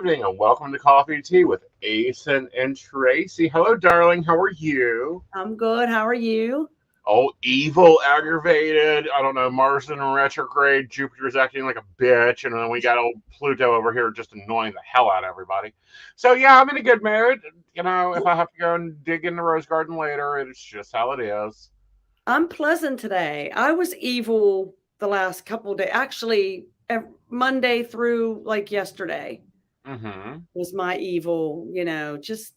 evening, and welcome to Coffee and Tea with Aeson and Tracy. Hello, darling. How are you? I'm good. How are you? Oh, evil, aggravated. I don't know. Mars in retrograde. Jupiter's acting like a bitch, and then we got old Pluto over here just annoying the hell out of everybody. So yeah, I'm in a good mood. If I have to go and dig in the rose garden later, it's just how it is. I'm pleasant today. I was evil the last couple of days. Actually, Monday through like yesterday Mm-hmm. was my evil, just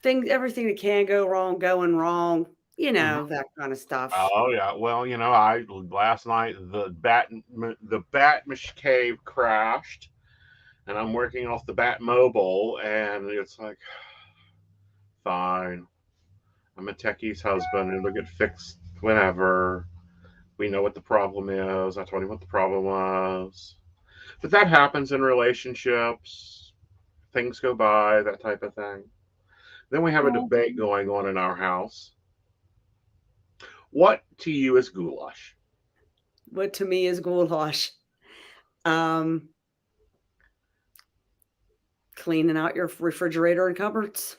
things, everything that can go wrong, going wrong, Mm-hmm. that kind of stuff. Oh yeah. Well, I last night the Bat cave crashed, and I'm working off the Bat Mobile, and it's like, fine. I'm a techie's husband. It'll get fixed whenever. We know what the problem is. I told him what the problem was. But that happens in relationships. Things go by, that type of thing. Then we have a Well, debate going on in our house. What to you is goulash? what to me is goulash. Um, Cleaning out your refrigerator and cupboards.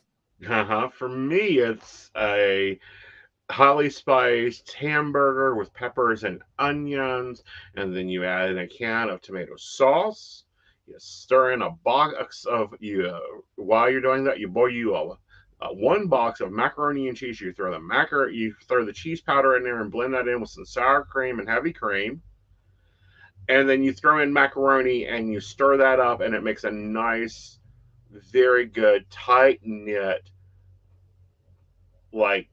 For me, it's a highly spiced hamburger with peppers and onions, and then you add in a can of tomato sauce. You stir in a box of while you're doing that, you boil one box of macaroni and cheese. You throw the cheese powder in there and blend that in with some sour cream and heavy cream, and then you throw in macaroni and you stir that up, and it makes a nice, very good, tight knit, like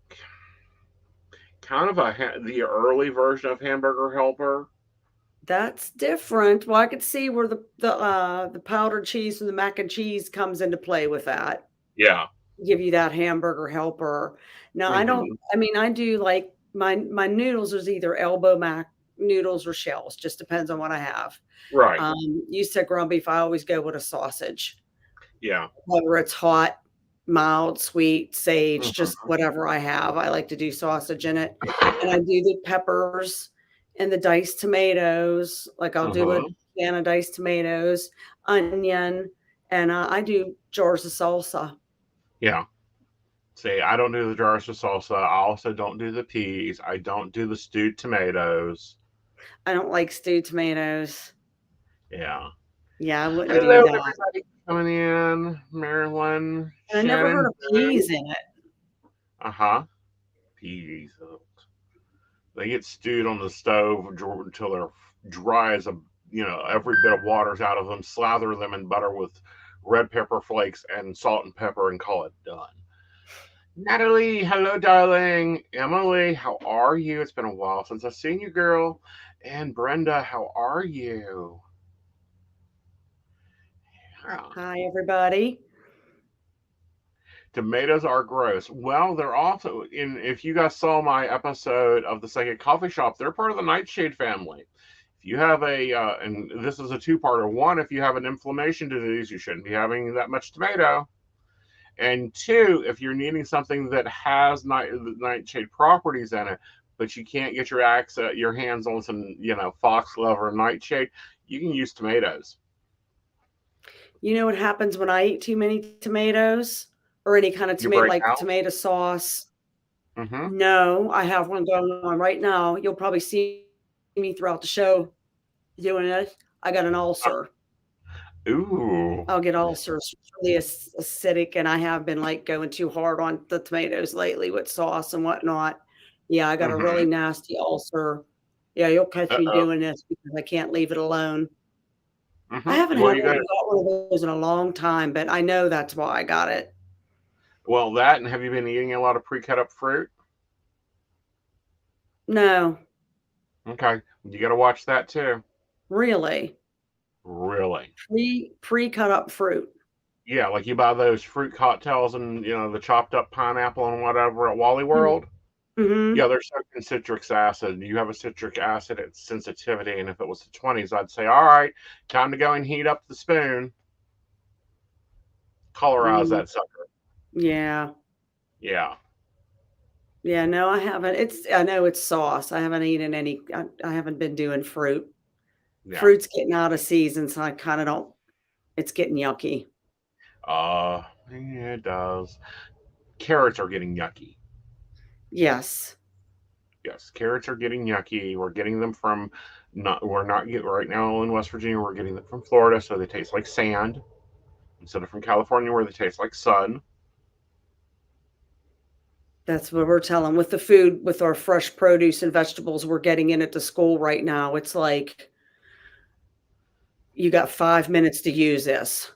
kind of the early version of Hamburger Helper. That's different. Well, I could see where the powdered cheese and the mac and cheese comes into play with that. Yeah. Give you that hamburger helper. Now, I don't Hmm. I mean, I do like my noodles is either elbow mac noodles or shells, just depends on what I have. Right. You said ground beef, I always go with a sausage, Yeah. whether it's hot, mild, sweet, sage, just Hmm. whatever I have. I like to do sausage in it. And I do the peppers and the diced tomatoes. Like I'll do a Hmm. can of diced tomatoes, onion, and I do jars of salsa. Yeah. See, I don't do the jars of salsa. I also don't do the peas. I don't do the stewed tomatoes. I don't like stewed tomatoes. Yeah. Yeah, I wouldn't do Hello, that. everybody coming in. Marilyn, And I never heard Shannon. of peas in it. Uh huh. Peas. They get stewed on the stove until they're dry as every bit of water's out of them. Slather them in butter with red pepper flakes and salt and pepper and call it done. Natalie, hello, darling. Emily, how are you? It's been a while since I've seen you, girl. And Brenda, how are you? Yeah. Hi, everybody. Tomatoes are gross. Well, they're also in. If you guys saw my episode of the Psychic Coffee Shop, they're part of the nightshade family. If you have and this is a two-parter. One, if you have an inflammation disease, you shouldn't be having that much tomato. And two, if you're needing something that has nightshade properties in it, but you can't get your hands on some, foxglove or nightshade, you can use tomatoes. You know what happens when I eat too many tomatoes or any kind of You tomato, break like out. tomato sauce? Mm-hmm. No, I have one going on right now. You'll probably see me throughout the show doing it. I got an ulcer. Ooh. I'll get ulcers. It's really acidic, and I have been like going too hard on the tomatoes lately with sauce and whatnot. Yeah, I got a Mm-hmm. really nasty ulcer. Yeah, you'll catch me Uh-oh. doing this because I can't leave it alone. I Mm-hmm. haven't Well, had you one got got one of those in a long time, but I know that's why I got it. that, and have you been eating a lot of pre-cut up fruit? No, Okay, you got to watch that too. really. Really? Pre-cut up fruit. Yeah, like you buy those fruit cocktails and the chopped up pineapple and whatever at Wally World. Mm-hmm. Yeah, they're soaked in citric acid. You have a citric acid sensitivity, and if it was the 20s, I'd say, all right, time to go and heat up the spoon. Colorize Mm, that sucker. yeah. Yeah, Yeah, no, I haven't. I know it's sauce. I haven't eaten any. I haven't been doing fruit. yeah. Fruit's getting out of season, so I kind of don't. It's getting yucky. Yeah, it does. Carrots are getting yucky. Yes. Yes, carrots are getting yucky. We're getting them from not. We're not get right now in West Virginia. We're getting them from Florida, so they taste like sand instead of from California, where they taste like sun. That's what we're telling with the food, with our fresh produce and vegetables we're getting in at the school right now. It's like, you got 5 minutes to use this.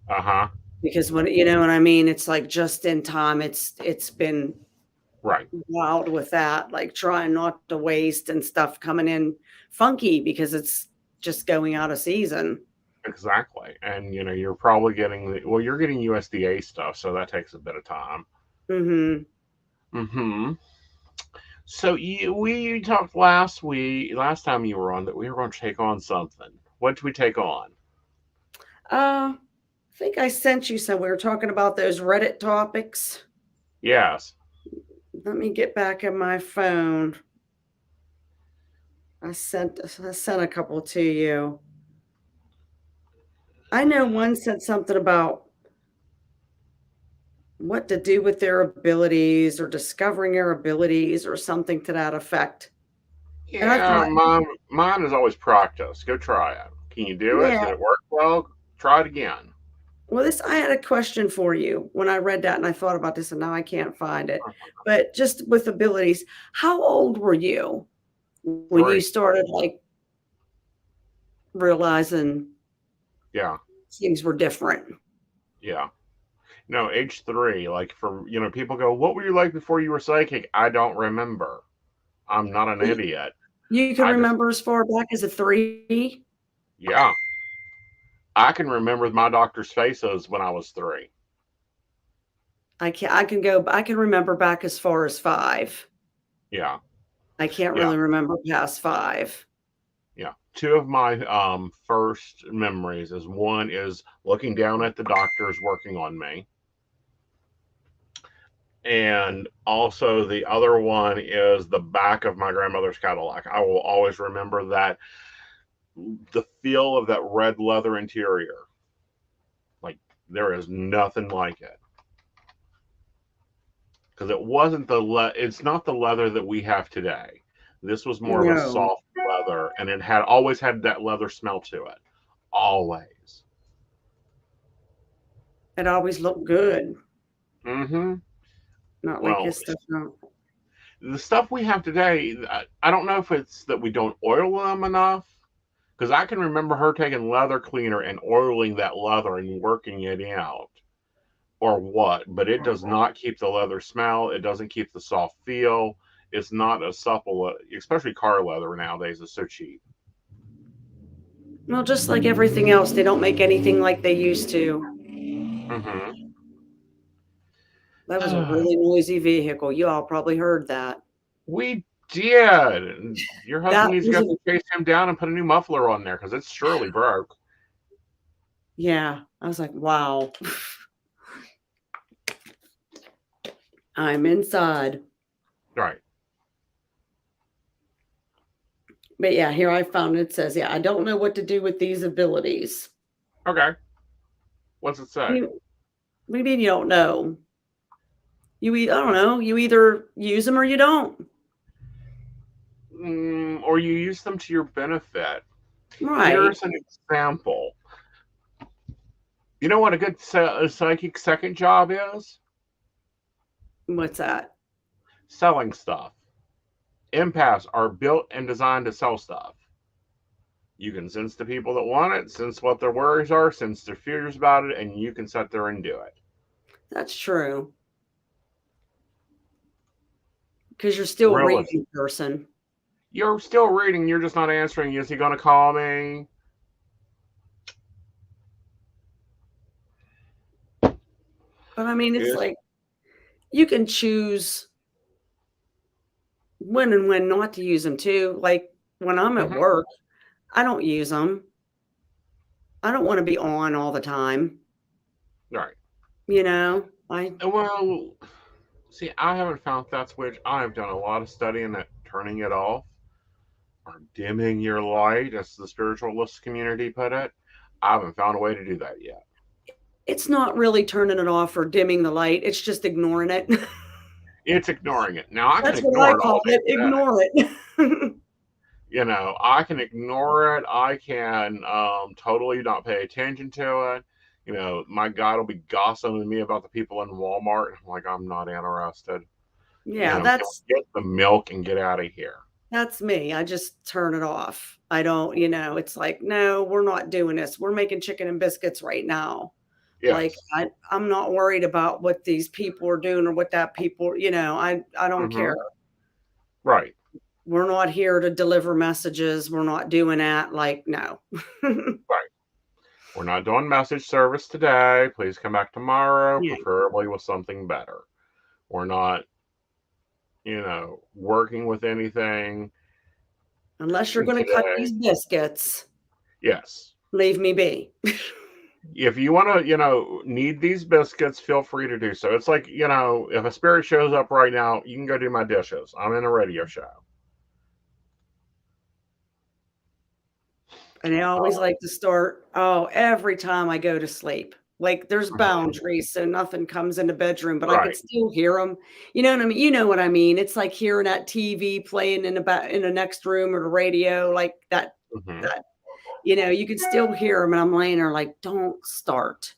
Uh huh. Because when you know what I mean? It's like just in time. It's been Right. wild with that, like trying not to waste and stuff coming in funky because it's just going out of season. Exactly. And you're probably getting you're getting USDA stuff, so that takes a bit of time. Mhm. Mm-hmm. So we talked last time you were on, that we were going to take on something. What did we take on? I think I sent you some. We were talking about those Reddit topics. Yes. Let me get back in my phone. I sent a couple to you. I know one said something about what to do with their abilities or discovering their abilities or something to that effect. And I Yeah, thought, mine is always practice. Go try it. Can you do it? yeah, Did it work well? Try it again. well, this I had a question for you when I read that and I thought about this and now I can't find it. But just with abilities, how old were you when you Three. started like realizing Yeah, things were different? yeah. No, age three. Like, for people go, "What were you like before you were psychic?" I don't remember. I'm not an You, idiot. you can I just remember as far back as a 3? Yeah, I can remember my doctor's faces when I was three. I can remember back as far as 5. Yeah, I can't yeah. really remember past 5. Yeah. Two of my first memories is, one is looking down at the doctors working on me. And also the other one is the back of my grandmother's Cadillac. I will always remember that, the feel of that red leather interior. Like, there is nothing like it. Because it's not the leather that we have today. This was more of a No, soft leather, and it had always had that leather smell to it. Always. it always looked good. Mm-hmm. Not like Well, his stuff. No. the stuff we have today, I don't know if it's that we don't oil them enough. Because I can remember her taking leather cleaner and oiling that leather and working it out, or what. But it does not keep the leather smell. It doesn't keep the soft feel. It's not a supple, especially car leather nowadays is so cheap. Well, just like everything else, they don't make anything like they used to. Mm-hmm. That was a really noisy vehicle. You all probably heard that. We did. Your husband That needs to was go a chase him down and put a new muffler on there, because it's surely broke. yeah. I was like, wow. I'm inside. Right. But yeah, here I found it says, yeah, I don't know what to do with these abilities. Okay. What's it say? You, what do you mean you don't know? I don't know. You either use them or you don't. Or you use them to your benefit. Right. Here's an example. You know what a good psychic second job is? What's that? Selling stuff. Empaths are built and designed to sell stuff. You can sense the people that want it, sense what their worries are, sense their fears about it, and you can sit there and do it. That's true. Because you're still Really. reading the person. You're still reading, you're just not answering. Is he going to call me? But I mean, it's Is. like you can choose when and when not to use them too. Like when I'm at Mm-hmm. work, I don't use them. I don't want to be on all the time. Right. You know, I Well, see, I haven't found that switch. I have done a lot of studying at turning it off, or dimming your light, as the spiritualist community put it. I haven't found a way to do that yet. It's not really turning it off or dimming the light. It's just ignoring it. It's ignoring it. Now I can That's what I ignore it all call day it. today. Ignore it. I can ignore it. I can totally not pay attention to it. My God will be gossiping to me about the people in Walmart. I'm like, I'm not interested. Yeah, Can we get the milk and get out of here? that's me. I just turn it off. I don't, it's like, no, we're not doing this. We're making chicken and biscuits right now. Like Yes. I'm not worried about what these people are doing or what that people, I don't care. Hmm. Right. We're not here to deliver messages. We're not doing that. Like, no. Right. We're not doing message service today. Please come back tomorrow, Yeah. preferably with something better. We're not, working with anything Unless you're going to cut today. these biscuits, Yes. leave me be. If you want to, need these biscuits, feel free to do so. It's like, if a spirit shows up right now, you can go do my dishes. I'm in a radio show. And I always like to start, every time I go to sleep. Like there's Mhm. boundaries, so nothing comes in the bedroom, but I could Right. still hear them. You know what I mean? You know what I mean? It's like hearing that TV playing in the next room or the radio, like that. Hmm. That you can still hear them, and I'm laying there like, don't start.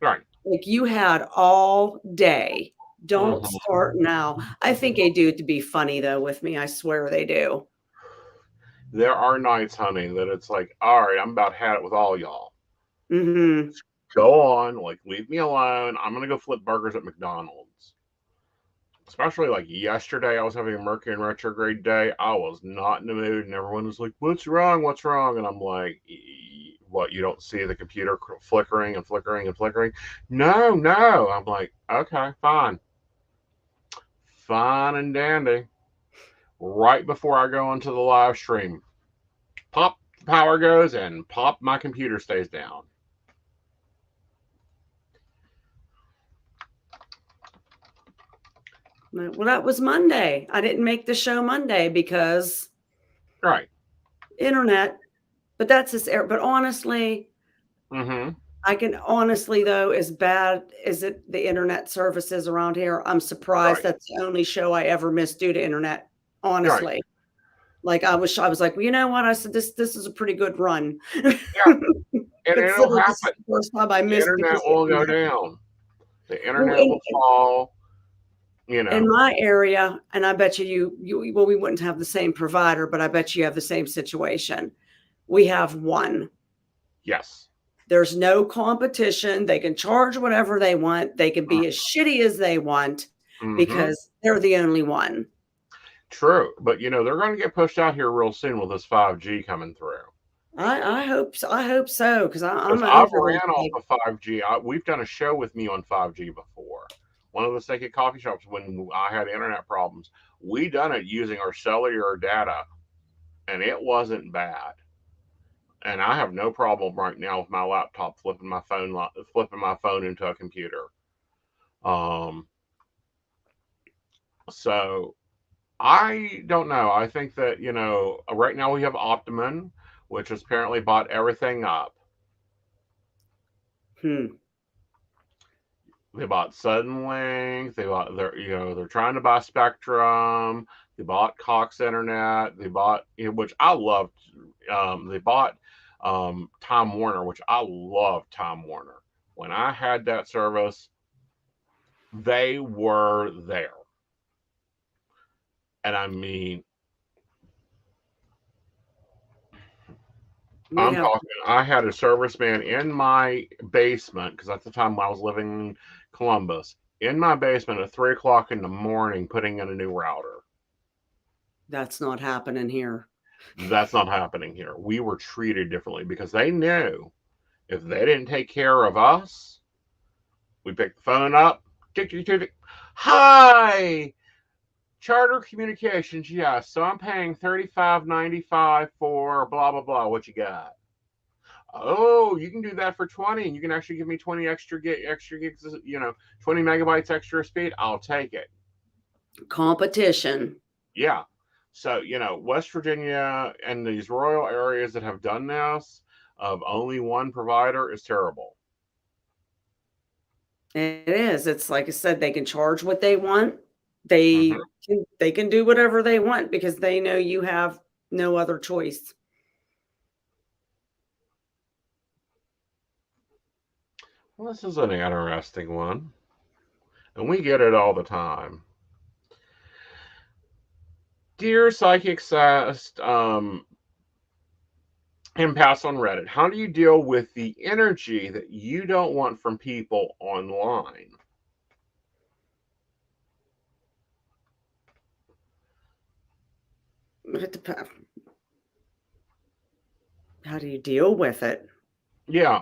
Right. Like you had all day. Don't Hmm. start now. I think they do it to be funny though with me. I swear they do. There are nights, honey, that it's like, all right, I'm about had it with all y'all. Hmm. Go on, like, leave me alone. I'm gonna go flip burgers at McDonald's. Especially like yesterday, I was having a Mercury in retrograde day. I was not in the mood, and everyone was like, "What's wrong? What's wrong?" And I'm like, "What? You don't see the computer flickering and flickering and flickering?" No, no. I'm like, "Okay, fine, fine and dandy." Right before I go into the live stream, pop, the power goes, and pop, my computer stays down. Well, that was Monday. I didn't make the show Monday because Right. internet, but that's just air. But honestly, Mm-hmm. I can honestly though, as bad as the internet services around here, I'm surprised Right. that's the only show I ever missed due to internet. Right. Honestly, like I was like, well, you know what? I said this is a pretty good run. Yeah. And it'll Consider this is happen. the first time I The missed internet because of will go internet. down. The Well, internet will fall. You in know. my area, and I bet you well, we wouldn't have the same provider, but I bet you have the same situation. We have one. Yes. There's no competition. They can charge whatever they want. They can be as shitty as they want Mm-hmm. because they're the only one. True, but they're going to get pushed out here real soon with this 5G coming through. I hope so. I hope so because Because I'm I've over this ran off thing. of 5G. We've done a show with me on 5G before. One of the Sacred Coffee Shops when I had internet problems. We done it using our cellular data, and it wasn't bad. And I have no problem right now with my laptop flipping my phone into a computer. Um, so I don't know. I think that right now we have Optimum, which has apparently bought everything up. Hmm. They bought Suddenlink. They're trying to buy Spectrum. They bought Cox Internet. They bought which I loved. They bought Time Warner, which I love Time Warner. When I had that service, they were there, and I mean, We I'm have talking. I had a serviceman in my basement because at the time I was living in Columbus, in my basement at 3 o'clock in the morning, putting in a new router. that's not happening here. That's not happening here. We were treated differently because they knew if they didn't take care of us, we picked the phone up. Tick, tick, tick, tick. Hi, Charter Communications. Yes, so I'm paying $35.95 for blah blah blah. What you got? Oh, you can do that for 20, and you can actually give me 20 extra gigs, 20 megabytes extra speed. I'll take it. Competition. Yeah. So, West Virginia and these rural areas that have done this, of only one provider is terrible. It is. It's like I said, they can charge what they want. Hmm. They can do whatever they want because they know you have no other choice. Well, this is an interesting one, and we get it all the time. Dear Psychic Sast, and pass on Reddit, how do you deal with the energy that you don't want from people online? It depends. How do you deal with it? Yeah,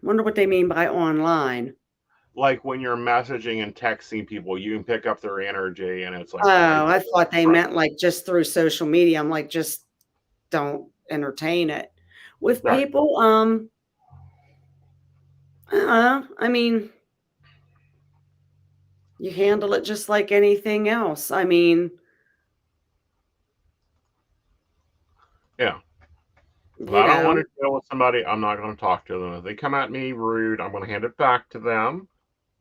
Wonder what they mean by online. like when you're messaging and texting people, you can pick up their energy, and it's like, Oh, it's I thought they meant like just through social media. I'm like, just don't entertain it. With right. people, I mean, you handle it just like anything else. I mean, Yeah. If you I don't want know, to deal with somebody, I'm not going to talk to them. If they come at me rude, I'm going to hand it back to them.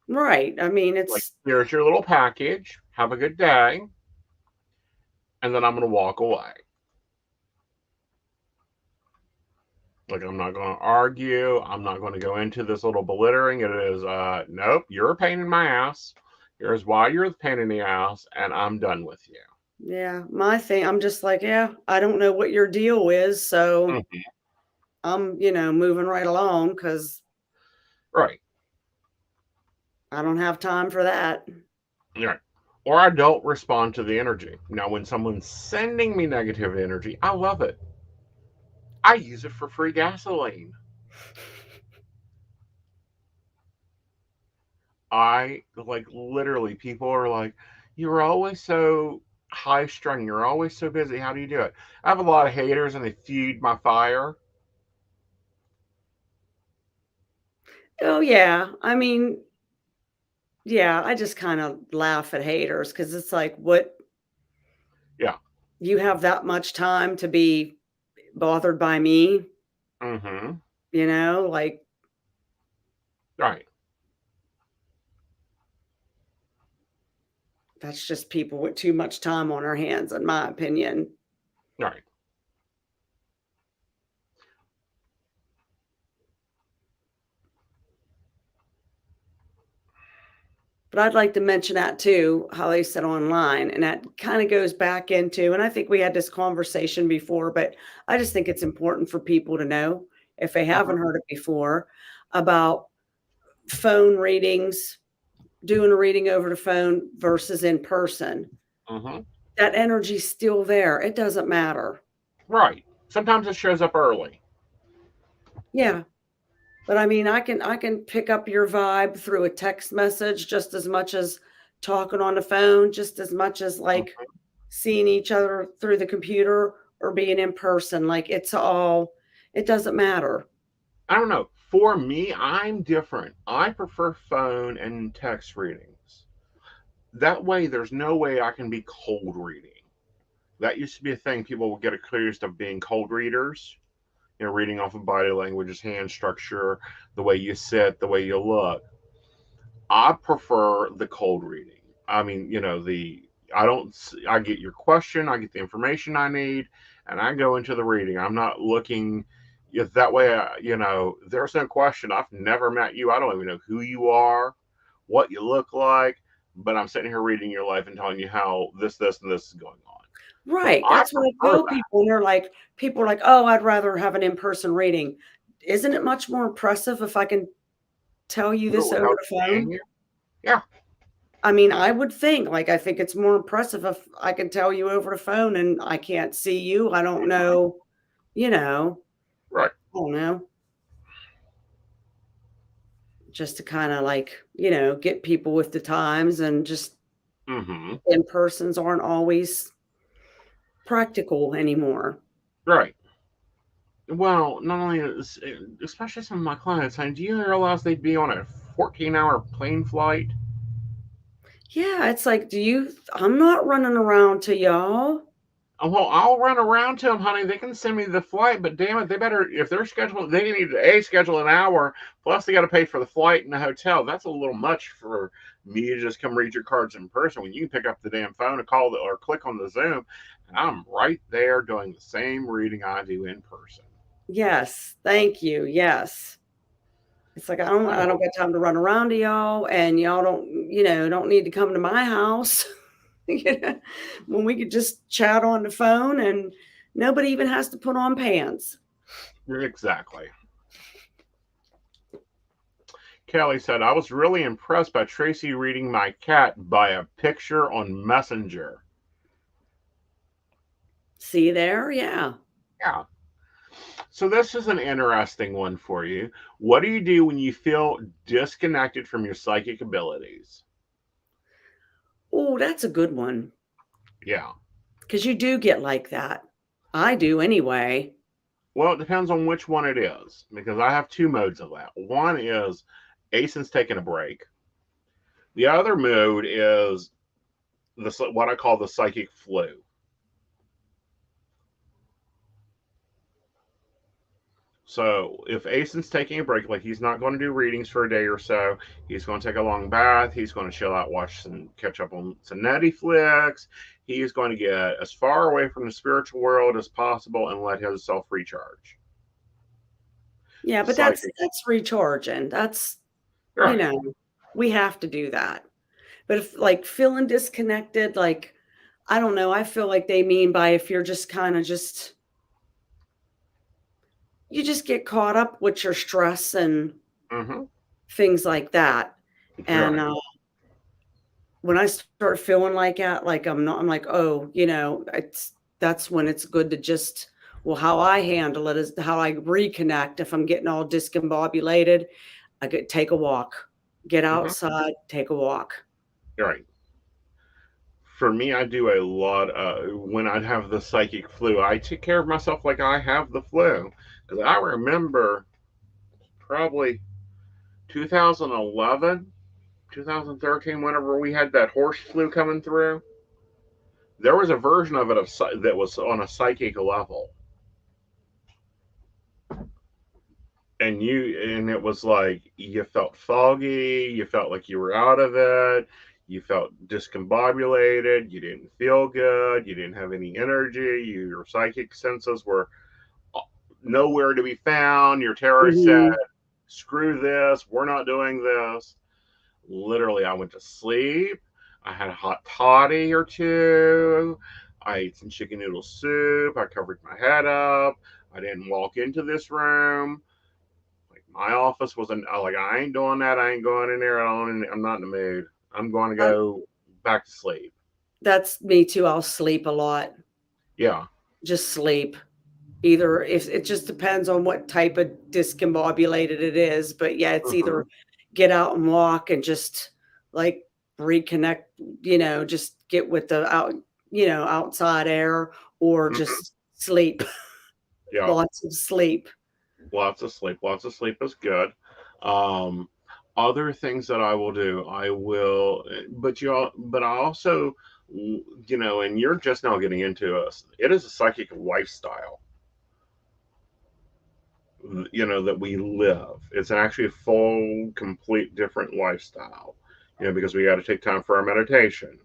right. I mean, Like, it's here's your little package. Have a good day. And then I'm going to walk away. Like, I'm not going to argue. I'm not going to go into this little belittling. It is, nope, you're a pain in my ass. Here's why you're the pain in the ass, and I'm done with you. yeah, my thing. I'm just like, yeah, I don't know what your deal is, so Mhm. I'm, moving right along because Right. I don't have time for that. Right. Or I don't respond to the energy. Now, when someone's sending me negative energy, I love it. I use it for free gasoline. I like literally people are like, you're always so high strung, you're always so busy. How do you do it? I have a lot of haters and they feed my fire. Oh yeah, I mean, yeah, I just kind of laugh at haters because it's like, what Yeah. you have that much time to be bothered by me, Mm-hmm. like Right. that's just people with too much time on their hands, in my opinion. Right. But I'd like to mention that too, how they said online, and that kind of goes back into, and I think we had this conversation before, but I just think it's important for people to know if they haven't Uh-huh. heard it before about phone readings, doing a reading over the phone versus in person. Mm-hmm. That energy's still there. It doesn't matter. Right. Sometimes it shows up early. Yeah. But I mean, I can pick up your vibe through a text message just as much as talking on the phone, just as much as like Mhm. seeing each other through the computer or being in person. Like it doesn't matter. I don't know. For me, I'm different. I prefer phone and text readings. That way, there's no way I can be cold reading. That used to be a thing. People would get accused of being cold readers, reading off of body languages, hand structure, the way you sit, the way you look. I prefer the cold reading. I mean, I don't, I get your question, I get the information I need, and I go into the reading. I'm not looking, if that way, there's no question. I've never met you. I don't even know who you are, what you look like, but I'm sitting here reading your life and telling you how this, and this is going on. So Right. I That's what I prefer tell that. people. And they're like, people are like, oh, I'd rather have an in-person reading. Isn't it much more impressive if I can tell you this over Without the seeing phone? you. Yeah, I mean, I would think, like, I think it's more impressive if I can tell you over the phone and I can't see you. I don't know, you know, right. I don't know, just to kind of like, get people with the times and just Mm-hmm. in persons aren't always practical anymore. Right. Well, not only is, especially some of my clients saying, do you realize they'd be on a 14-hour plane flight? Yeah, it's like, I'm not running around to y'all. Well, I'll run around to them, honey. They can send me the flight, but damn it, they better, if they're scheduling, they need to A, schedule an hour, plus they got to pay for the flight and the hotel. That's a little much for me to just come read your cards in person when you can pick up the damn phone and call or click on the Zoom, and I'm right there doing the same reading I do in person. Yes, thank you. Yes. It's like I don't got time to run around to y'all, and y'all don't need to come to my house. You know, when we could just chat on the phone and nobody even has to put on pants. Exactly. Kelly said, I was really impressed by Tracy reading my cat by a picture on Messenger. See there? Yeah. Yeah. So this is an interesting one for you. What do you do when you feel disconnected from your psychic abilities? Oh, that's a good one. Yeah. Because you do get like that. I do anyway. Well, it depends on which one it is, because I have two modes of that. One is Aeson's taking a break. The other mode is what I call the psychic flu. So if Aeson's taking a break, like he's not going to do readings for a day or so, he's going to take a long bath, he's going to chill out, catch up on some Netflix. He's going to get as far away from the spiritual world as possible and let himself recharge. Yeah, but Psychic, that's recharging. That's, you right? know, we have to do that. But if like feeling disconnected, like I don't know, I feel like they mean by if you're just kind of just you just get caught up with your stress and Mm-hmm. things like that. And Right. when I start feeling like that, like I'm like, oh, that's when it's good to just, well, how I handle it is how I reconnect. If I'm getting all discombobulated, I could take a walk, get Mm-hmm. outside, take a walk. Right. For me, I do a lot. When I have the psychic flu, I take care of myself like I have the flu. Because I remember probably 2011, 2013, whenever we had that horse flu coming through, there was a version of it that was on a psychic level, and it was like you felt foggy, you felt like you were out of it, you felt discombobulated, you didn't feel good, you didn't have any energy, your psychic senses were nowhere to be found. Your terror said, Mhm. "Screw this, we're not doing this." Literally, I went to sleep. I had a hot toddy or two. I ate some chicken noodle soup. I covered my head up. I didn't walk into this room. Like my office wasn't like I ain't doing that. I ain't going in there. I'm not in the mood. I'm going to I go back to sleep. That's me too, I'll sleep a lot, Yeah. just sleep. Either if it just depends on what type of discombobulated it is, but yeah, it's Mm-hmm. either get out and walk and just, like, reconnect, just get with the outside air or Mm-hmm. just sleep, Yeah. lots of sleep. Lots of sleep. Lots of sleep is good. Um, Other things that I will do, but I also, and you're just now getting into us. It is a psychic lifestyle, that we live. It's actually a full, complete, different lifestyle, because we got to take time for our meditation.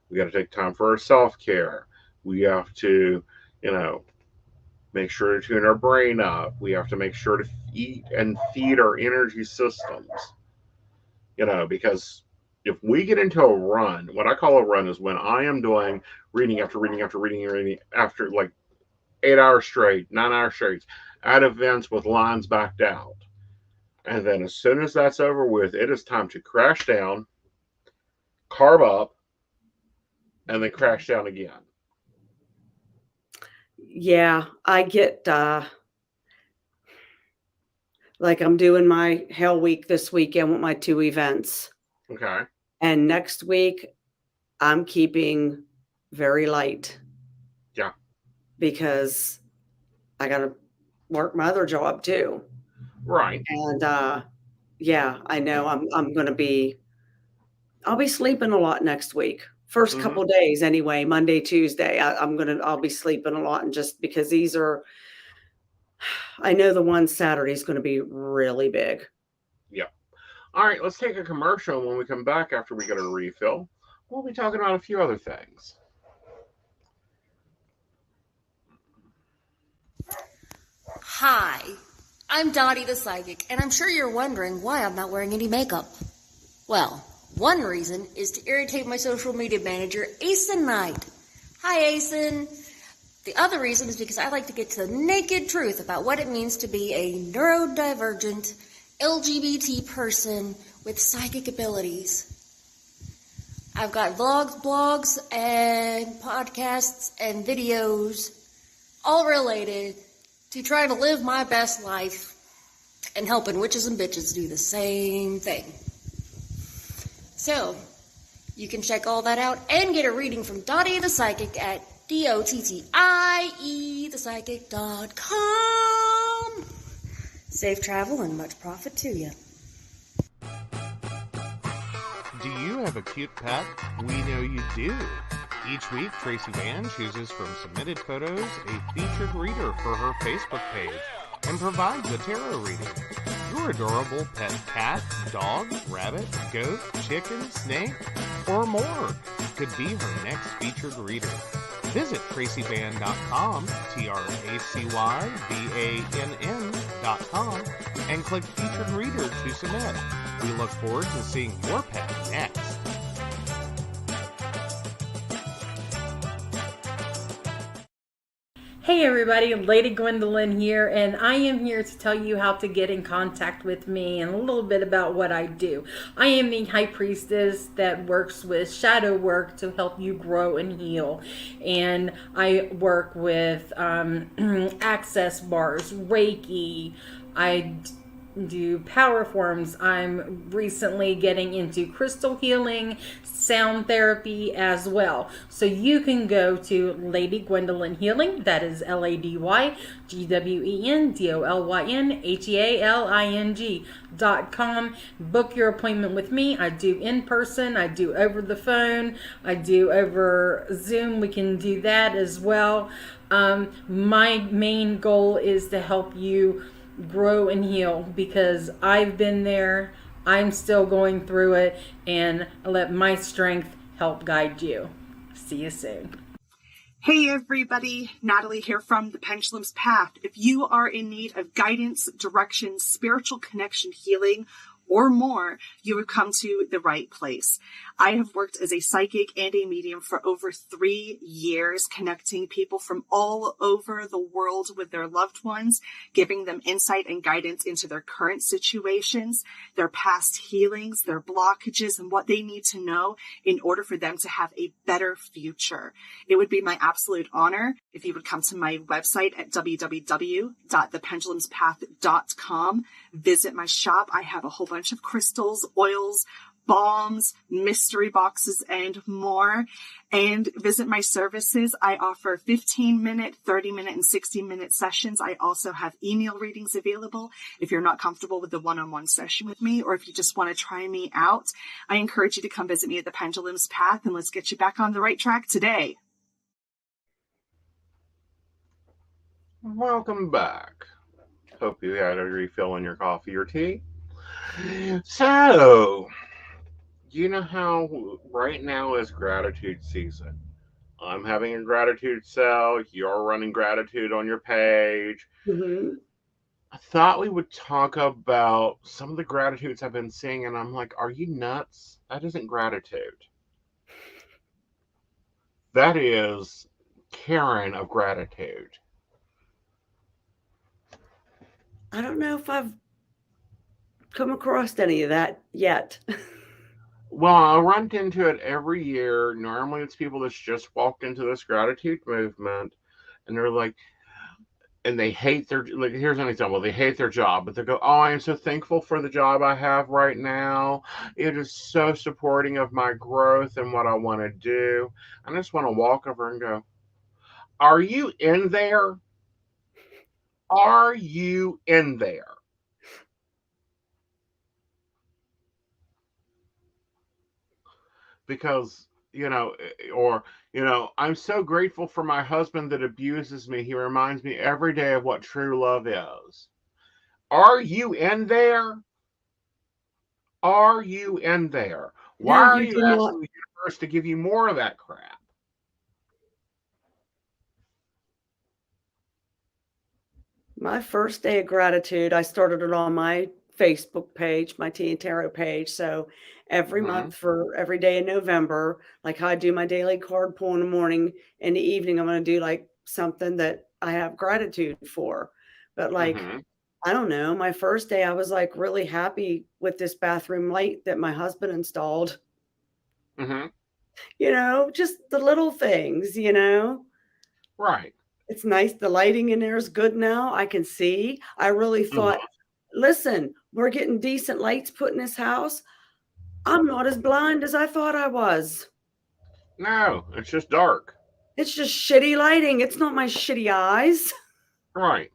We got to take time for our self care. We have to, you know, make sure to tune our brain up. We have to make sure to eat and feed our energy systems, because if we get into a run, what I call a run is when I am doing reading after reading after reading, reading after like 8 hours straight, 9 hours straight, at events with lines backed out. And then as soon as that's over with, it is time to crash down, carb up, and then crash down again. Yeah, I get, like, I'm doing my Hell Week this weekend with my 2 events, Okay. and next week, I'm keeping very light Yeah. because I gotta work my other job too. Right. And, yeah, I know I'll be sleeping a lot next week. First Mm-hmm. couple days anyway, Monday, Tuesday, I'll be sleeping a lot, and just because I know the one Saturday is gonna be really big. Yep. All right, let's take a commercial. When we come back after we get a refill, we'll be talking about a few other things. Hi, I'm Dottie the Psychic, and I'm sure you're wondering why I'm not wearing any makeup. Well, one reason is to irritate my social media manager, Aeson Knight. Hi, Aeson. The other reason is because I like to get to the naked truth about what it means to be a neurodivergent LGBT person with psychic abilities. I've got vlogs, blogs, and podcasts and videos all related to trying to live my best life and helping witches and bitches do the same thing. So, you can check all that out and get a reading from Dottie the Psychic at DOTTIEthepsychic.com. Safe travel and much profit to you. Do you have a cute pet? We know you do. Each week, Tracy Vann chooses from submitted photos a featured reader for her Facebook page and provides a tarot reading. Your adorable pet cat, dog, rabbit, goat, chicken, snake, or more could be her next featured reader. Visit tracyvann.com, TracyVann.com, and click Featured Reader to submit. We look forward to seeing your pet next. Hey everybody, Lady Gwendolyn here, and I am here to tell you how to get in contact with me and a little bit about what I do. I am the High Priestess that works with shadow work to help you grow and heal. And I work with access bars, Reiki, I do power forms. I'm recently getting into crystal healing, sound therapy as well. So you can go to Lady Gwendolyn Healing, that is LadyGwendolynHealing.com. Book your appointment with me. I do in person, I do over the phone, I do over Zoom. We can do that as well. My main goal is to help you grow and heal, because I've been there, I'm still going through it, and let my strength help guide you. See you soon. Hey everybody, Natalie here from The Pendulum's Path. If you are in need of guidance, direction, spiritual connection, healing, or more, you have come to the right place. I have worked as a psychic and a medium for over 3 years, connecting people from all over the world with their loved ones, giving them insight and guidance into their current situations, their past healings, their blockages, and what they need to know in order for them to have a better future. It would be my absolute honor if you would come to my website at www.thependulumspath.com. Visit my shop. I have a whole bunch of crystals, oils, balms, mystery boxes, and more. And visit my services. I offer 15-minute, 30-minute, and 60-minute sessions. I also have email readings available if you're not comfortable with the one-on-one session with me, or if you just want to try me out. I encourage you to come visit me at the Pendulum's Path, and let's get you back on the right track today. Welcome back. Hope you had a refill in your coffee or tea. So, you know how right now is gratitude season. I'm having a gratitude sale. You're running gratitude on your page. Mm-hmm. I thought we would talk about some of the gratitudes I've been seeing, and I'm like, are you nuts? That isn't gratitude. That is Karen of gratitude. I don't know if I've come across any of that yet. Well, I run into it every year. Normally, it's people that's just walked into this gratitude movement, and they're like, and they hate their, like, here's an example. They hate their job, but they go, oh, I am so thankful for the job I have right now. It is so supporting of my growth and what I want to do. I just want to walk over and go, are you in there? Are you in there? Because or, I'm so grateful for my husband that abuses me. He reminds me every day of what true love is. Are you in there? Are you in there? Why No, are you you do not. asking the universe to give you more of that crap? My first day of gratitude, I started it on my Facebook page, my Tea and Tarot page. So every Mm-hmm. month for every day in November, like I do my daily card pull in the morning. In the evening, I'm going to do like something that I have gratitude for. But like, Mm-hmm. I don't know, my first day, I was like really happy with this bathroom light that my husband installed, Mm-hmm. just the little things. Right. It's nice. The lighting in there is good now. I can see. I really thought, Mm-hmm. listen, we're getting decent lights put in this house. I'm not as blind as I thought I was. No, it's just dark. It's just shitty lighting. It's not my shitty eyes. Right.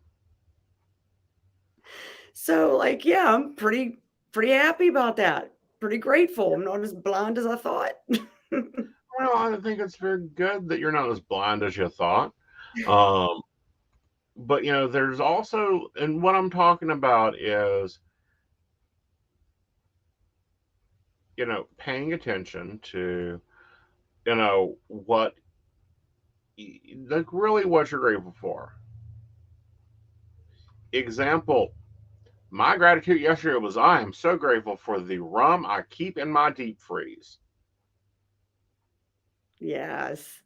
So, like, yeah, I'm pretty happy about that. Pretty grateful. I'm not as blind as I thought. Well, I think it's very good that you're not as blind as you thought. Um, but there's also, and what I'm talking about is, paying attention to, what, like, really what you're grateful for. Example, my gratitude yesterday was I am so grateful for the rum I keep in my deep freeze. Yes.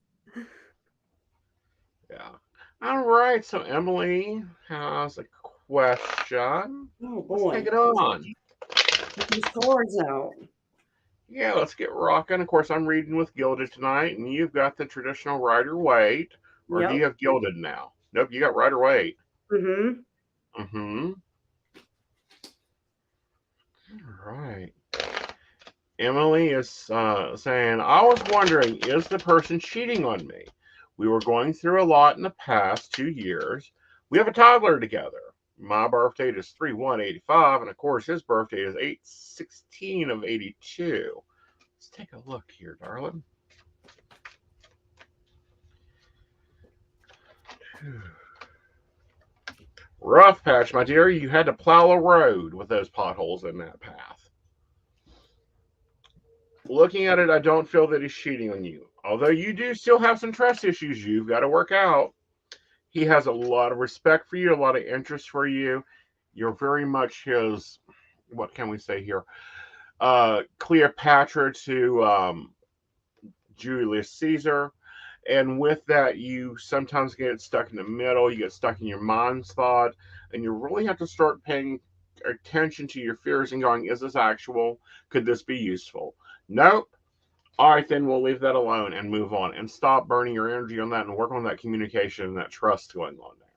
Yeah. All right. So Emily has a question. Oh Let's take boy. it on. Get these cards out. Yeah, let's get rocking. Of course, I'm reading with Gilded tonight, and you've got the traditional Rider Waite. Or do you Yep. have Gilded now? Nope, you got Rider Waite. Mm-hmm. Mm-hmm. All right. Emily is saying, I was wondering, is the person cheating on me? We were going through a lot in the past 2 years. We have a toddler together. My birth date is 3/1/85, and of course, his birthday is 8/16 of 82. Let's take a look here, darling. Rough patch, my dear. You had to plow a road with those potholes in that path. Looking at it, I don't feel that he's cheating on you. Although you do still have some trust issues you've got to work out. He has a lot of respect for you, a lot of interest for you. You're very much his, what can we say here? Cleopatra to Julius Caesar. And with that, you sometimes get stuck in the middle, you get stuck in your mind's thought, and you really have to start paying attention to your fears and going, is this actual? Could this be useful? Nope. All right, then we'll leave that alone and move on and stop burning your energy on that and work on that communication and that trust going on there.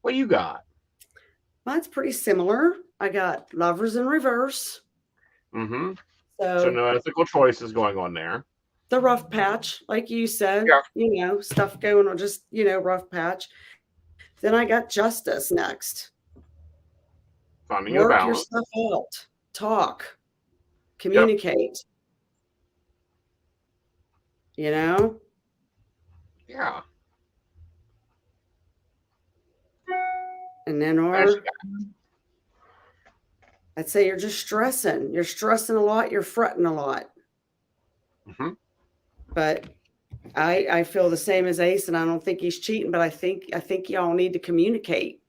What you got? Mine's pretty similar. I got lovers in reverse. Mm-hmm. So So no ethical choices going on there. the rough patch, like you said, Yeah. stuff going on, just, rough patch. Then I got justice next. Finding a Work your balance. stuff out, talk, Yep. communicate, you know? Yeah. And then, I'd say you're just stressing. You're stressing a lot, you're fretting a lot. Mm-hmm. But I feel the same as Ace, and I don't think he's cheating, but I think y'all need to communicate.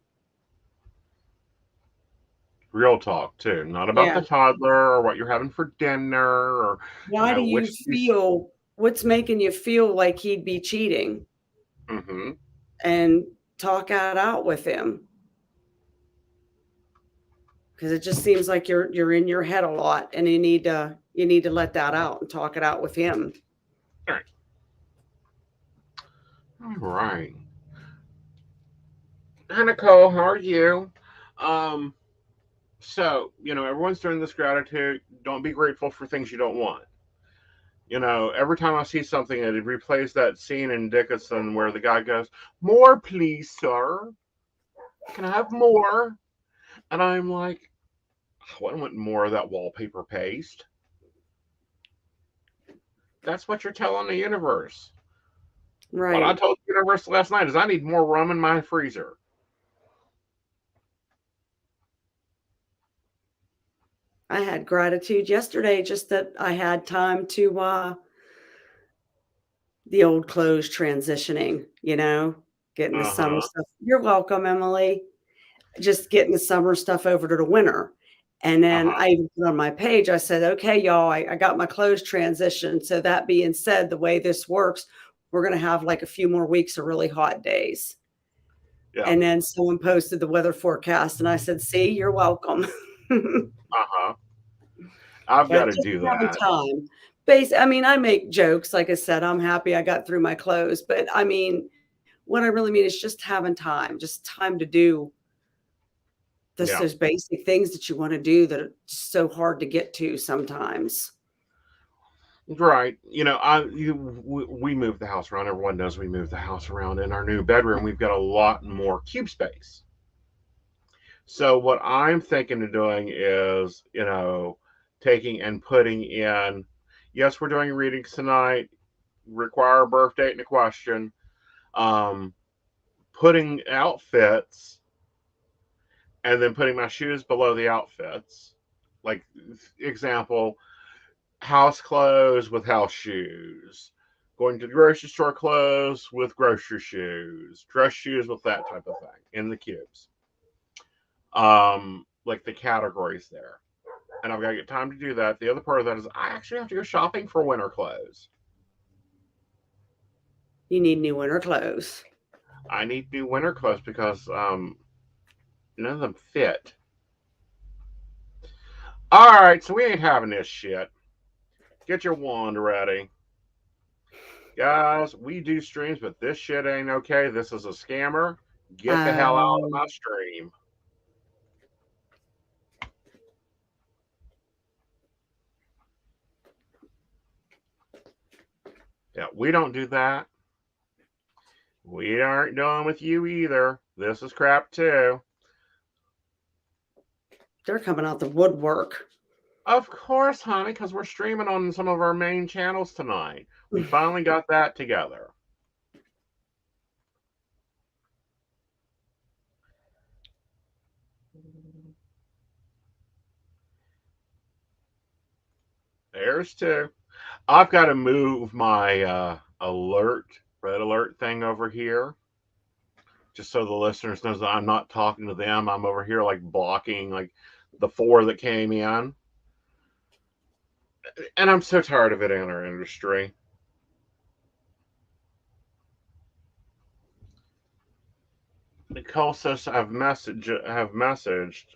Real talk too, not about Yeah. the toddler or what you're having for dinner or Why do you which. feel what's making you feel like he'd be cheating? Mm-hmm. And talk it out with him. Because it just seems like you're in your head a lot, and you need to let that out and talk it out with him. All right. All right. Hi, Nicole. How are you? Um. So everyone's doing this gratitude. Don't be grateful for things you don't want. Every time I see something, it replays that scene in Dickinson where the guy goes, "More, please, sir. Can I have more?" And I'm like, I want more of that wallpaper paste. That's what you're telling the universe. Right. What I told the universe last night is I need more rum in my freezer. I had gratitude yesterday just that I had time to the old clothes transitioning, getting the summer Uh-huh. stuff. You're welcome, Emily. Just getting the summer stuff over to the winter. And then Uh-huh. I even put on my page, I said, okay, y'all, I got my clothes transitioned. So that being said, the way this works, we're going to have like a few more weeks of really hot days. Yeah. And then someone posted the weather forecast and I said, see, you're welcome. Uh-huh. I've got But to just do having that. time. I mean, I make jokes. Like I said, I'm happy I got through my clothes. But I mean, what I really mean is just having time, just time to do Yeah. those basic things that you want to do that are so hard to get to sometimes. Right. We moved the house around. Everyone knows we moved the house around. In our new bedroom, we've got a lot more cube space. So what I'm thinking of doing is, taking and putting in, yes, we're doing readings tonight, require a birth date and a question. Um, Putting outfits and then putting my shoes below the outfits. Like example, house clothes with house shoes. Going to the grocery store clothes with grocery shoes. Dress shoes with that type of thing in the cubes. Like the categories there. And I've got to get time to do that. The other part of that is I actually have to go shopping for winter clothes. You need new winter clothes. I need new winter clothes because none of them fit. All right, so we ain't having this shit. Get your wand ready. Guys, we do streams, but this shit ain't okay. This is a scammer. Get the hell out of my stream. Yeah, we don't do that. We aren't doing with you either. This is crap too. They're coming out the woodwork. Of course, honey, because we're streaming on some of our main channels tonight. We finally got that together. There's two. I've got to move my red alert thing over here. Just so the listeners knows that I'm not talking to them. I'm over here like blocking like the four that came in. And I'm so tired of it in our industry. Nicole says I've messaged.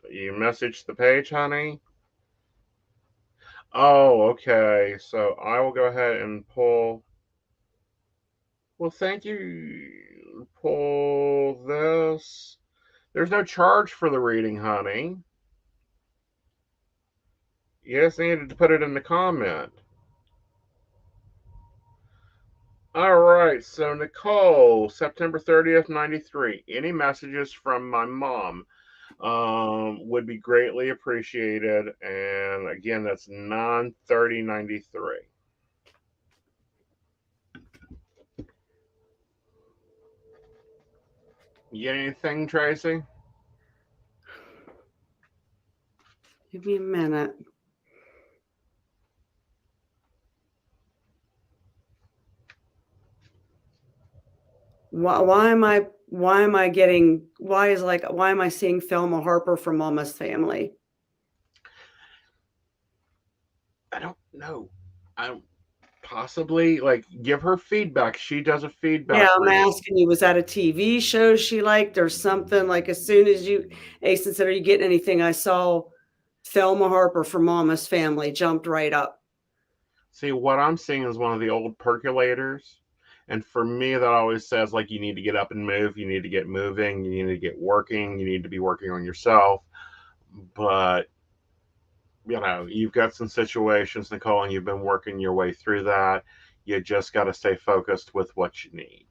You messaged the page, honey? Oh, okay. So I will go ahead and pull. Well, thank you. Pull this. There's no charge for the reading, honey. You just needed to put it in the comment. All right. So, Nicole, September 30th, 93. Any messages from my mom would be greatly appreciated. And again, that's 9/30/93. You get anything, Tracy? Give me a minute. Why am I seeing Thelma Harper from Mama's Family? I don't know. I don't possibly like give her feedback. She does a feedback Yeah, I'm reading. asking you, was that a TV show she liked or something? Like as soon as Aeson said, are you getting anything? I saw Thelma Harper from Mama's Family jumped right up. See, what I'm seeing is one of the old percolators. And for me, that always says, like, you need to get up and move. You need to get moving. You need to get working. You need to be working on yourself. But, you've got some situations, Nicole, and you've been working your way through that. You just got to stay focused with what you need.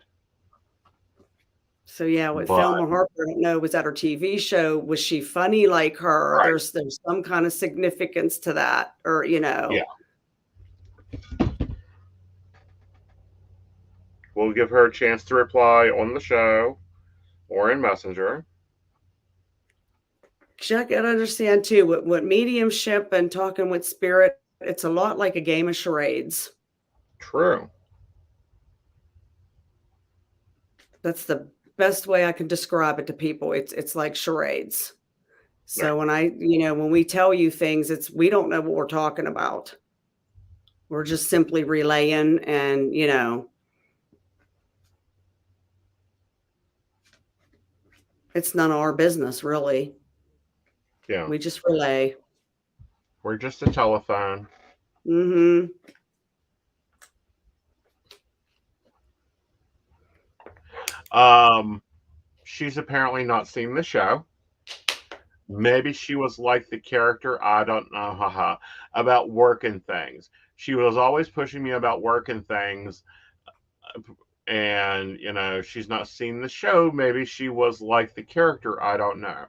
So yeah, with But, Thelma Harper, I don't know, was that her TV show? Was she funny like her? right. There's some kind of significance to that, or Yeah. We'll give her a chance to reply on the show or in Messenger. You gotta understand too, what mediumship and talking with spirit, it's a lot like a game of charades. True. That's the best way I can describe it to people. It's like charades. So Right. when we tell you things, we don't know what we're talking about. We're just simply relaying, and it's none of our business, really. Yeah. We just relay. We're just a telephone. Mm-hmm. She's apparently not seen the show. Maybe she was like the character, I don't know, haha, about working things. She was always pushing me about working things, and she's not seen the show. Maybe she was like the character, I don't know.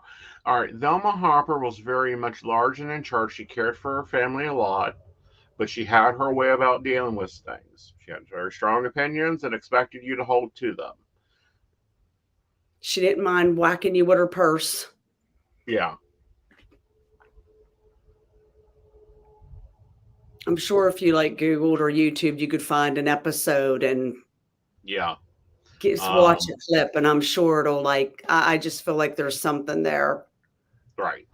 All right, Velma Harper was very much large and in charge. She cared for her family a lot, but she had her way about dealing with things. She had very strong opinions and expected you to hold to them. She didn't mind whacking you with her purse. Yeah. I'm sure if you Googled or YouTube, you could find an episode and Yeah. just watch a clip, and I'm sure it'll I just feel like there's something there. Right.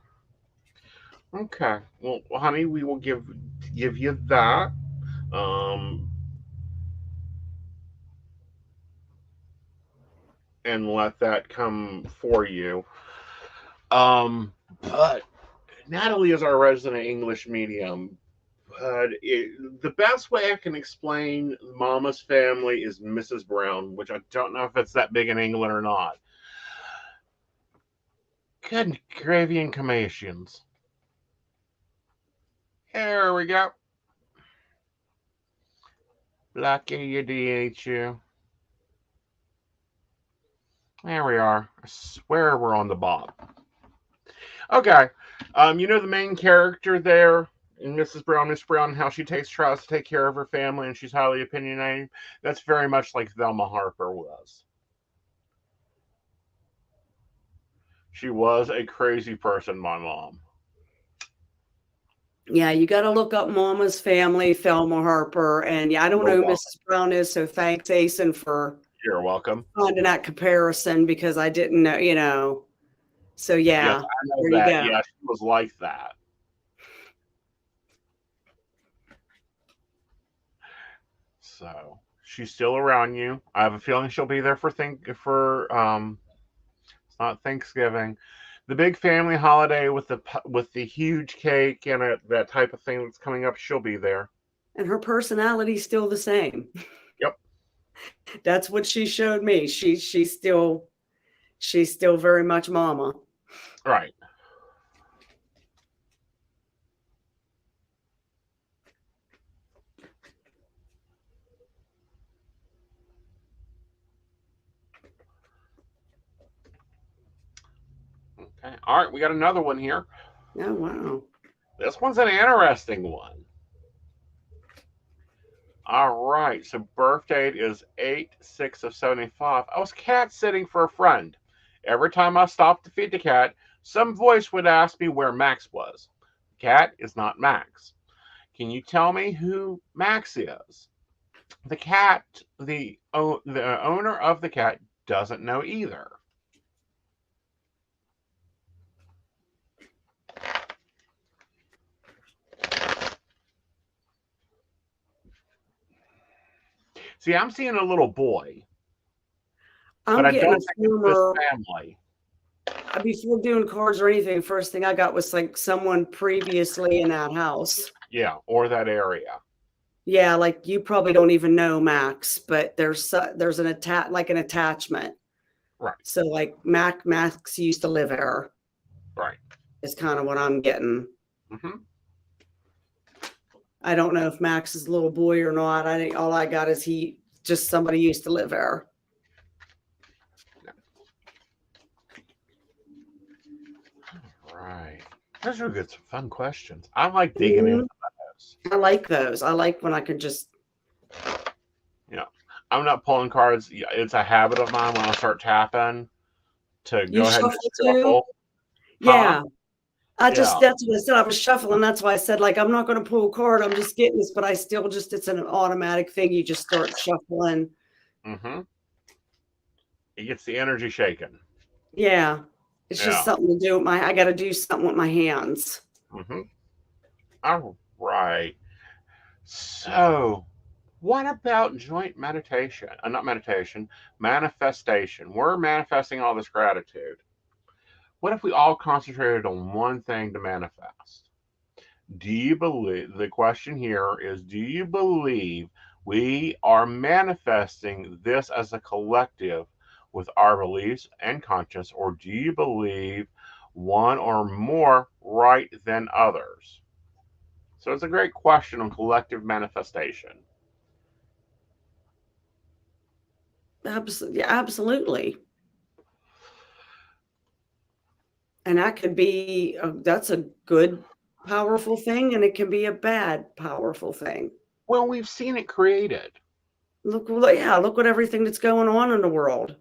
Okay. Well, honey, we will give you that. And let that come for you. But Natalie is our resident English medium. But the best way I can explain Mama's family is Mrs. Brown, which I don't know if it's that big in England or not. Good gravy and commissions. Here we go. Lucky you, DHU. There we are. I swear we're on the bottom. Okay. The main character there in Mrs. Brown, Miss Brown, how she tries to take care of her family, and she's highly opinionated. That's very much like Velma Harper was. She was a crazy person, my mom. Yeah, you got to look up Mama's Family, Velma Harper, and I don't know who Mrs. Brown is, so thanks, Aeson, for You're welcome. finding that comparison, because I didn't know, So yeah, yes, I know there that. you go. Yeah, she was like that. So she's still around you. I have a feeling she'll be there it's not Thanksgiving, the big family holiday with the huge cake and that type of thing that's coming up. She'll be there. And her personality's still the same. Yep. That's what she showed me. She's still very much Mama. Right. Okay. All right, we got another one here. Oh, wow. This one's an interesting one. All right, so birth date is 8/6 of 75. I was cat sitting for a friend. Every time I stopped to feed the cat, some voice would ask me where Max was. The cat is not Max. Can you tell me who Max is? The cat, the owner of the cat, doesn't know either. See, I'm seeing a little boy, but I don't think it's this family. Before doing cards or anything, first thing I got was someone previously in that house. Yeah, or that area. Yeah, you probably don't even know Max, but there's an attachment. Right. So Max used to live there. Right. Is kind of what I'm getting. Mm-hmm. I don't know if Max is a little boy or not. I think all I got is somebody used to live there. Right. Those are good, some fun questions. I like digging into those. I like those. I like when I can just. Yeah. I'm not pulling cards. It's a habit of mine when I start tapping to You go ahead and shuffle just too? shuffle. Huh? Yeah. Yeah. That's what I said. I was shuffling. That's why I said, like, I'm not going to pull a card. I'm just getting this, but I still just, it's an automatic thing. You just start shuffling. Mm-hmm. It gets the energy shaking. Yeah. It's just Yeah. something to do with I got to do something with my hands. Mm-hmm. All right. So, what about joint meditation? Not meditation, manifestation. We're manifesting all this gratitude. What if we all concentrated on one thing to manifest? Do you believe, the question here is, do you believe we are manifesting this as a collective with our beliefs and conscience, or do you believe one or more right than others? So it's a great question on collective manifestation. Absolutely. Yeah, absolutely. And that could be, that's a good, powerful thing. And it can be a bad, powerful thing. Well, we've seen it created. Look, yeah, look what everything that's going on in the world.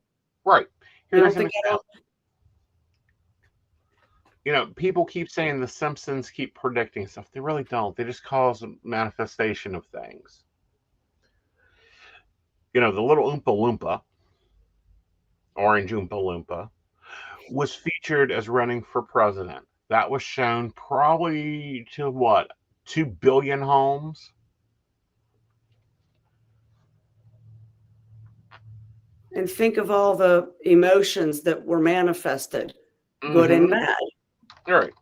Right. You Here's don't an think I example. People keep saying the Simpsons keep predicting stuff. They really don't. They just cause a manifestation of things. The little Oompa Loompa, Orange Oompa Loompa, was featured as running for president. That was shown probably to what? 2 billion homes? and think of all the emotions that were manifested, good and Mm-hmm. bad. All right.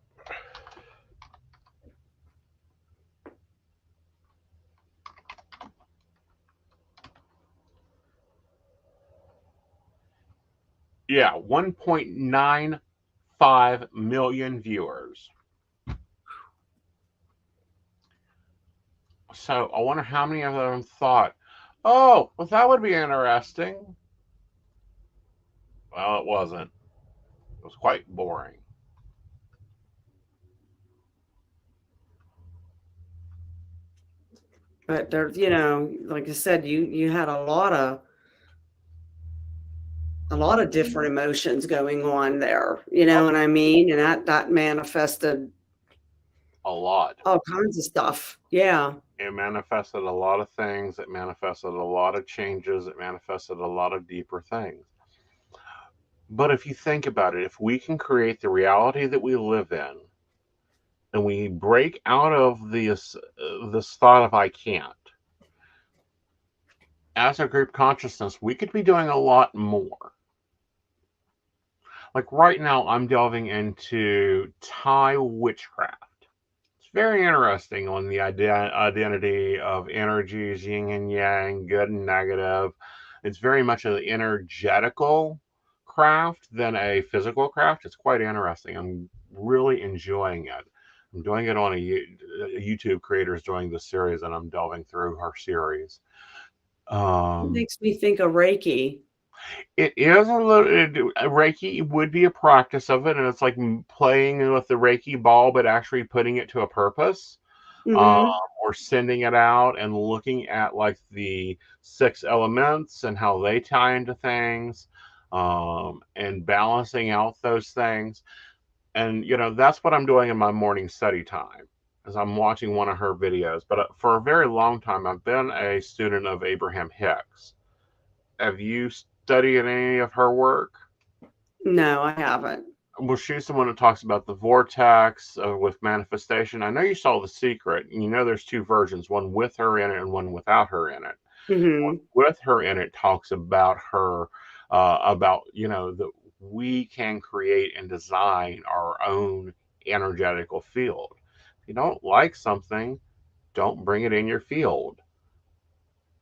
Yeah, 1.95 million viewers. So I wonder how many of them thought, oh, well, that would be interesting. Well, it wasn't. It was quite boring. But there, like I said, you had a lot of different emotions going on there. You know what I mean? And that manifested A lot. all kinds of stuff. Yeah. It manifested a lot of things. It manifested a lot of changes. It manifested a lot of deeper things. But if you think about it, if we can create the reality that we live in, and we break out of this thought of I can't, as a group consciousness, we could be doing a lot more. Like right now, I'm delving into Thai witchcraft. It's very interesting on the identity of energies, yin and yang, good and negative. It's very much an energetical craft than a physical craft. It's quite interesting. I'm really enjoying it. I'm doing it on a YouTube creator is doing this series, and I'm delving through her series. It makes me think of Reiki. It is a little Reiki would be a practice of it, and it's like playing with the Reiki ball, but actually putting it to a purpose, um, Hmm. or sending it out and looking at like the 6 elements and how they tie into things, and balancing out those things. And that's what I'm doing in my morning study time, as I'm watching one of her videos. But for a very long time, I've been a student of Abraham Hicks. Have you studied any of her work? No, I haven't. Well, she's the one that talks about the vortex with manifestation. I know you saw The Secret, and there's 2 versions, one with her in it and one without her in it. One Hmm. with her in it talks about her, that we can create and design our own energetical field. If you don't like something, don't bring it in your field.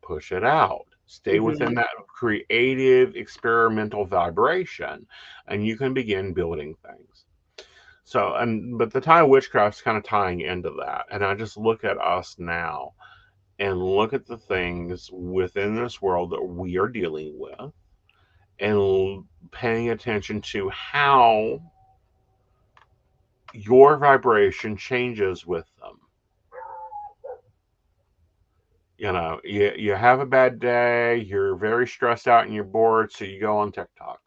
Push it out. Stay within Hmm. that creative experimental vibration, and you can begin building things. So, but the Thai witchcraft's kind of tying into that. And I just look at us now and look at the things within this world that we are dealing with, and paying attention to how your vibration changes with them. You have a bad day, you're very stressed out and you're bored, so you go on TikTok.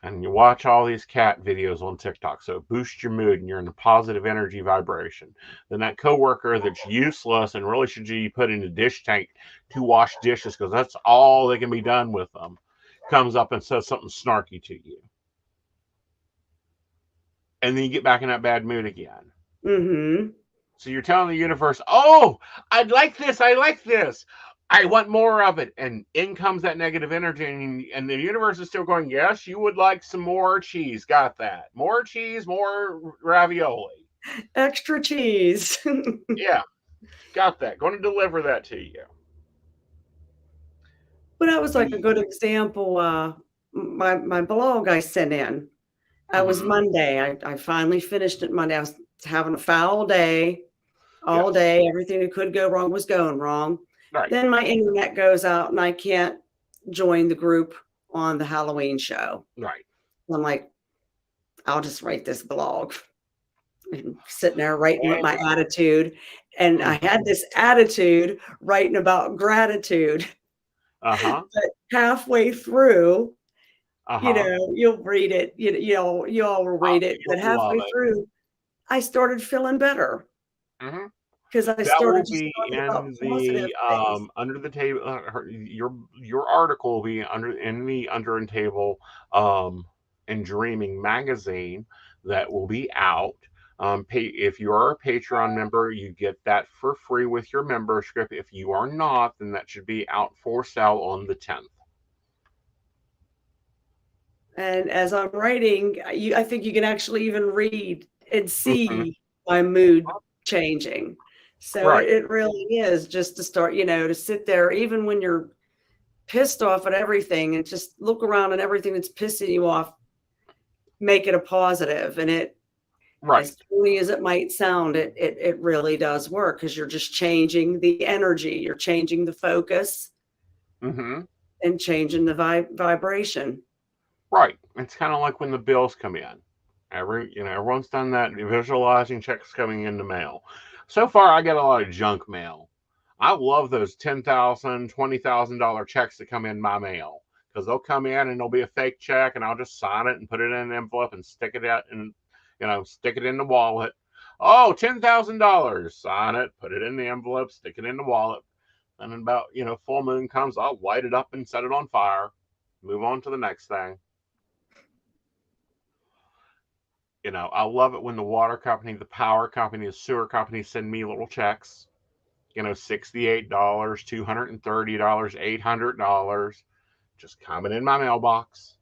And you watch all these cat videos on TikTok, so it boosts your mood and you're in a positive energy vibration. Then that coworker that's useless and really should be put in a dish tank to wash dishes because that's all that can be done with them, comes up and says something snarky to you. And then you get back in that bad mood again. Mm-hmm. So you're telling the universe, oh, I'd like this, I like this. I want more of it. And in comes that negative energy. And the universe is still going, yes, you would like some more cheese. Got that. More cheese, more ravioli. Extra cheese. Yeah, got that. Going to deliver that to you. But that was like a good example. My blog I sent in. It was Monday. I finally finished it Monday. I was having a foul day all day. Everything that could go wrong was going wrong. Right. Then my internet goes out and I can't join the group on the Halloween show. Right. I'm like, I'll just write this blog. And sitting there writing with my attitude. And I had this attitude writing about gratitude. Uh-huh. But halfway through, you'll read it, you all will read it. But halfway through, I started feeling better. Because I started to be in the under the table. Your article will be in the under and table in Dreaming magazine that will be out. If you are a Patreon member, you get that for free with your membership. If you are not, then that should be out for sale on the 10th. And as I'm writing, I think you can actually even read and see my mood changing. So it really is just to start, to sit there, even when you're pissed off at everything, and just look around and everything that's pissing you off, make it a positive. And as funny as it might sound, it really does work, because you're just changing the energy, you're changing the focus, and changing the vibration. Right. It's kind of like when the bills come in. Everyone's done that, visualizing checks coming in the mail. So far, I get a lot of junk mail. I love those $10,000, $20,000 checks that come in my mail, because they'll come in and there'll be a fake check, and I'll just sign it and put it in an envelope and stick it out and stick it in the wallet. Oh, $10,000. Sign it, put it in the envelope, stick it in the wallet. And then about full moon comes, I'll light it up and set it on fire. Move on to the next thing. I love it when the water company, the power company, the sewer company send me little checks. $68, $230, $800, just coming in my mailbox.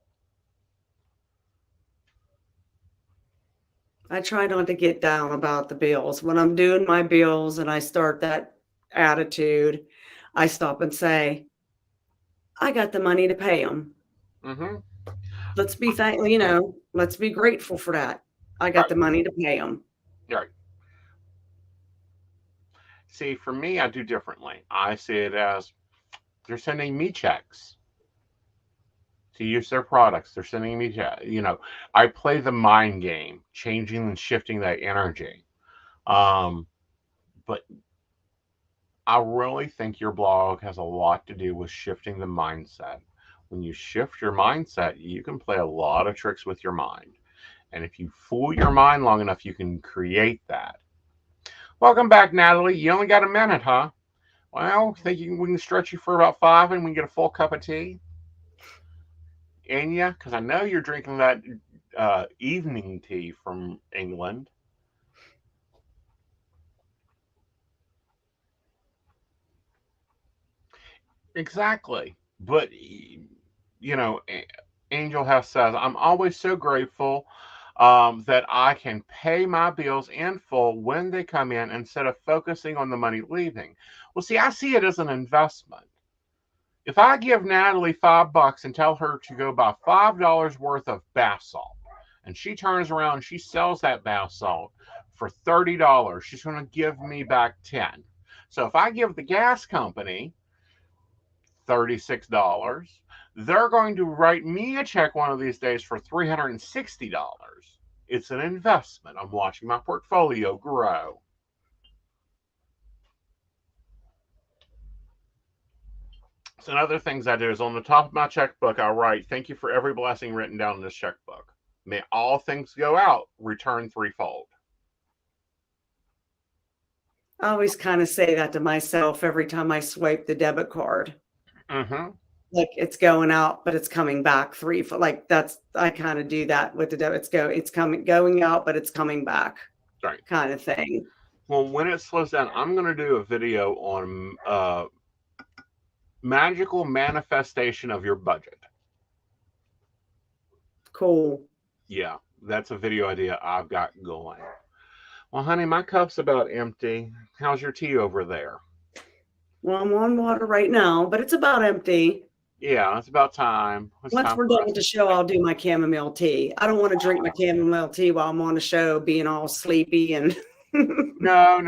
I try not to get down about the bills. When I'm doing my bills and I start that attitude, I stop and say, I got the money to pay them. Let's be let's be grateful for that. I got the money to pay them. Right. See, for me, I do differently. I see it as they're sending me checks to use their products. They're sending me checks. I play the mind game, changing and shifting that energy. But I really think your blog has a lot to do with shifting the mindset. When you shift your mindset, you can play a lot of tricks with your mind. And if you fool your mind long enough, you can create that. Welcome back, Natalie. You only got a minute, huh? Well, think we can stretch you for about 5 and we can get a full cup of tea? Anya, because I know you're drinking that evening tea from England. Exactly. But, Angel House says, I'm always so grateful that I can pay my bills in full when they come in instead of focusing on the money leaving. Well, see, I see it as an investment. If I give Natalie $5 and tell her to go buy $5 worth of bath salt, and she turns around and she sells that bath salt for $30, she's going to give me back $10. So if I give the gas company $36, they're going to write me a check one of these days for $360. It's an investment. I'm watching my portfolio grow. some other things I do is on the top of my checkbook, I write, "Thank you for every blessing written down in this checkbook. May all things go out, return threefold." I always kind of say that to myself every time I swipe the debit card. Mm-hmm. Like it's going out, but it's coming back like that's, I kind of do that with the debit. It's going out, but it's coming back, Right. kind of thing. Well, when it slows down, I'm going to do a video on magical manifestation of your budget. Cool. Yeah, that's a video idea I've got going. Well, honey, my cup's about empty. How's your tea over there? Well, I'm on water right now, but it's about empty. Yeah, it's about time. Once we're done with the show, I'll do my chamomile tea. I don't want to drink my chamomile tea while I'm on the show, being all sleepy and. No,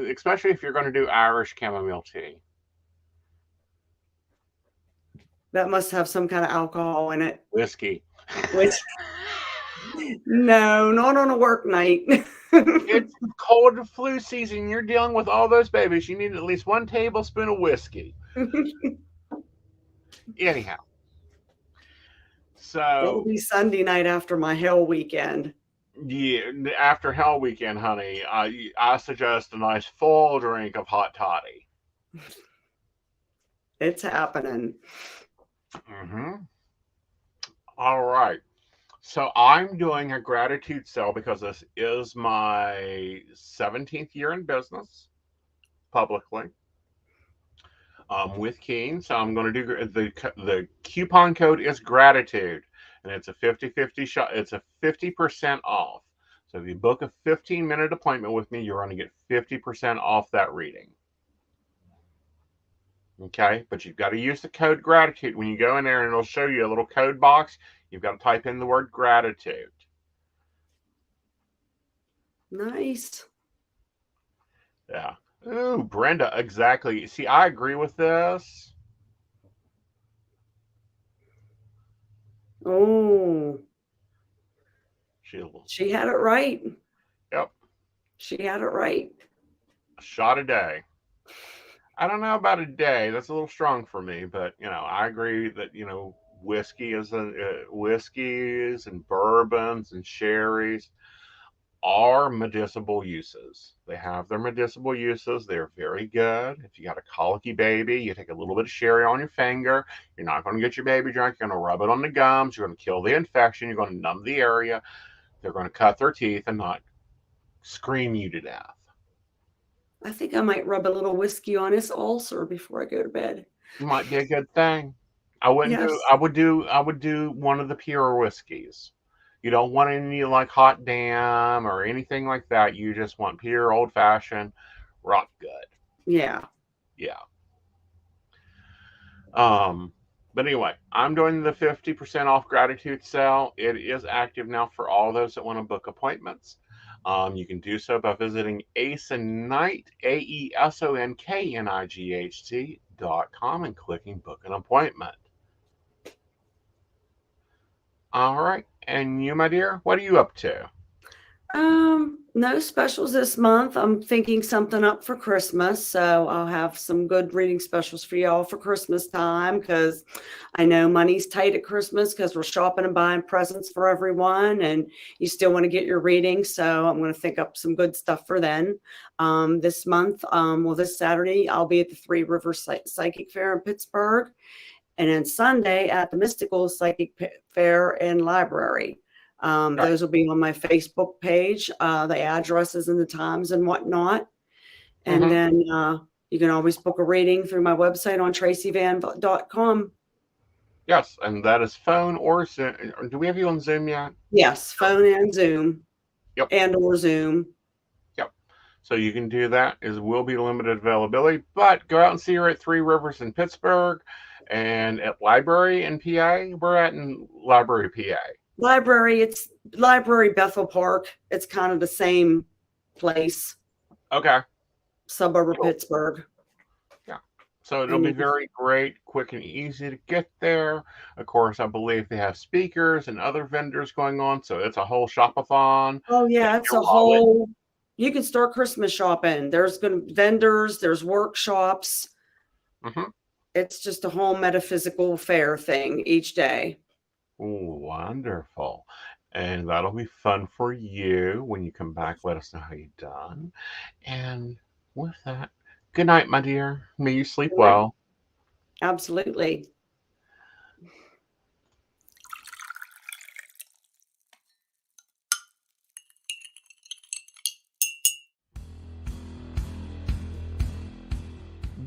especially if you're going to do Irish chamomile tea. That must have some kind of alcohol in it. Whiskey. No, not on a work night. It's cold and flu season. You're dealing with all those babies. You need at least 1 tablespoon of whiskey. Anyhow. So it'll be Sunday night after my hell weekend. Yeah, after hell weekend, honey, I suggest a nice full drink of hot toddy. It's happening. Mm-hmm. All right. So I'm doing a gratitude sale because this is my 17th year in business publicly with Keen. So I'm going to do the coupon code is gratitude, and it's a 50/50 shot. It's a 50% off. So if you book a 15-minute appointment with me, you're going to get 50% off that reading. Okay, but you've got to use the code gratitude. When you go in there, and it'll show you a little code box, you've got to type in the word gratitude. Nice. Yeah. Ooh, Brenda, exactly. See, I agree with this. Oh. She had it right. Yep. She had it right. A shot a day. I don't know about a day. That's a little strong for me, but I agree that whiskeys and bourbons and sherries are medicinal uses. They have their medicinal uses. They're very good. If you got a colicky baby, you take a little bit of sherry on your finger. You're not going to get your baby drunk. You're going to rub it on the gums. You're going to kill the infection. You're going to numb the area. They're going to cut their teeth and not scream you to death. I think I might rub a little whiskey on his ulcer before I go to bed. Might be a good thing. I wouldn't do. I would do one of the pure whiskeys. You don't want any like Hot Damn or anything like that. You just want pure old fashioned rock good. Yeah. Yeah. But anyway, I'm doing the 50% off gratitude sale. It is active now for all those that want to book appointments. You can do so by visiting Aeson Knight, AESONKNIGHT.com and clicking book an appointment. All right. And you, my dear, what are you up to? No specials this month. I'm thinking something up for Christmas. So I'll have some good reading specials for y'all for Christmas time, because I know money's tight at Christmas because we're shopping and buying presents for everyone, and you still want to get your reading. So I'm going to think up some good stuff for then. This month, this Saturday, I'll be at the Three Rivers Psychic Fair in Pittsburgh, and then Sunday at the Mystical Psychic Fair and Library. Those will be on my Facebook page, the addresses and the times and whatnot. And then you can always book a reading through my website on tracyvann.com. Yes, and that is phone or Zoom. Do we have you on Zoom yet? Yes, phone and Zoom. Yep. And or Zoom. Yep. So you can do that. It will be limited availability, but go out and see her at Three Rivers in Pittsburgh and at Library in PA. We're at in Library, PA. Library, it's Library Bethel Park. It's kind of the same place. Okay. Suburb of Pittsburgh. Yeah. So it'll be very great, quick and easy to get there. Of course, I believe they have speakers and other vendors going on. So it's a whole shop-a-thon. Oh, yeah. It's a whole, you can start Christmas shopping. There's going to be vendors, there's workshops. It's just a whole metaphysical fair thing each day. Wonderful. And that'll be fun for you when you come back. Let us know how you've done. And with that, good night, my dear. May you sleep well. Absolutely.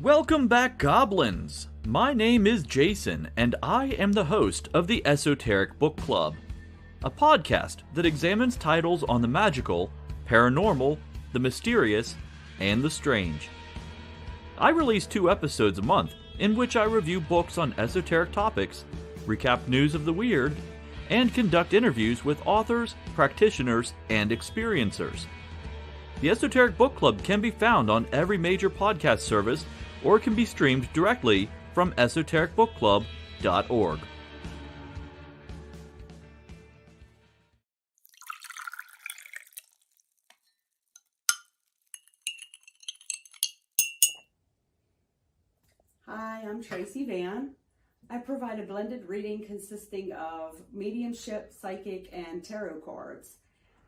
Welcome back, goblins! My name is Jason, and I am the host of the Esoteric Book Club, a podcast that examines titles on the magical, paranormal, the mysterious, and the strange. I release 2 episodes a month in which I review books on esoteric topics, recap news of the weird, and conduct interviews with authors, practitioners, and experiencers. The Esoteric Book Club can be found on every major podcast service or can be streamed directly from esotericbookclub.org. Hi, I'm Tracy Vann. I provide a blended reading consisting of mediumship, psychic, and tarot cards.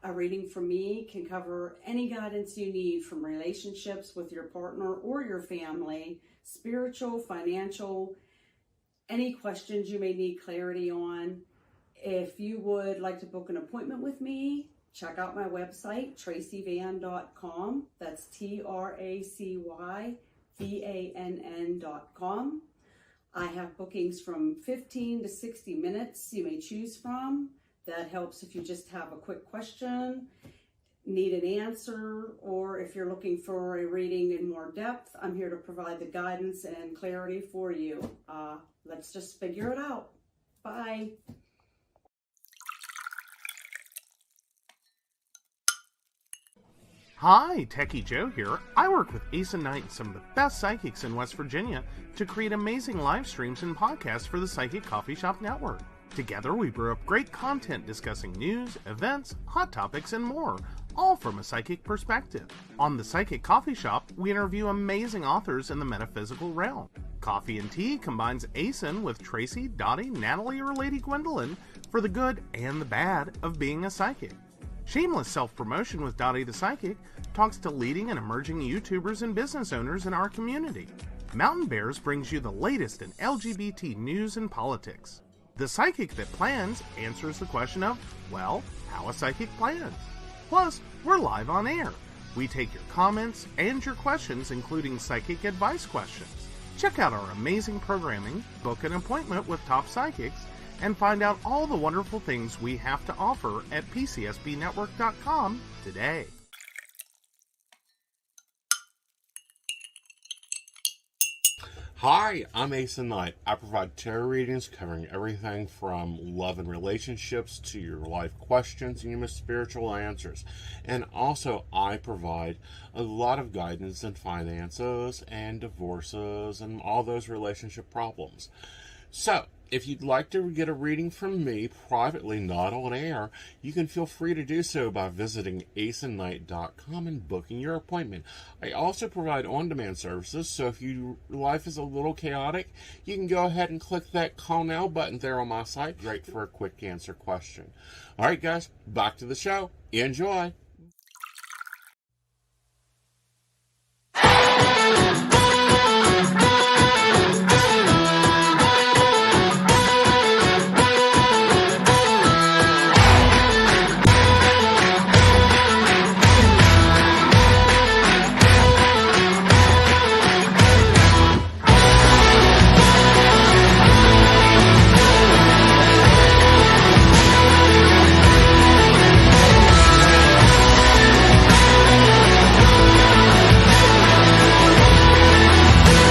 A reading from me can cover any guidance you need from relationships with your partner or your family, spiritual, financial, any questions you may need clarity on. If you would like to book an appointment with me, check out my website, tracyvann.com. That's TracyVann.com. I have bookings from 15 to 60 minutes you may choose from. That helps if you just have a quick question, need an answer, or if you're looking for a reading in more depth, I'm here to provide the guidance and clarity for you. Let's just figure it out. Bye. Hi, Techie Joe here. I work with Aeson Knight and some of the best psychics in West Virginia to create amazing live streams and podcasts for the Psychic Coffee Shop Network. Together, we brew up great content discussing news, events, hot topics, and more, all from a psychic perspective. On the Psychic Coffee Shop, we interview amazing authors in the metaphysical realm. Coffee and Tea combines Aeson with Tracy, Dottie, Natalie, or Lady Gwendolyn for the good and the bad of being a psychic. Shameless Self-Promotion with Dottie the Psychic talks to leading and emerging YouTubers and business owners in our community. Mountain Bears brings you the latest in LGBT news and politics. The Psychic That Plans answers the question of, well, how a psychic plans. Plus, we're live on air. We take your comments and your questions, including psychic advice questions. Check out our amazing programming, book an appointment with top psychics, and find out all the wonderful things we have to offer at PCSBnetwork.com today. Hi, I'm Aeson Knight. I provide tarot readings covering everything from love and relationships to your life questions and your most spiritual answers. And also, I provide a lot of guidance in finances and divorces and all those relationship problems. So, if you'd like to get a reading from me privately, not on air, you can feel free to do so by visiting aesonknight.com and booking your appointment. I also provide on-demand services, so if your life is a little chaotic, you can go ahead and click that call now button there on my site. Great for a quick answer question. All right, guys, back to the show. Enjoy.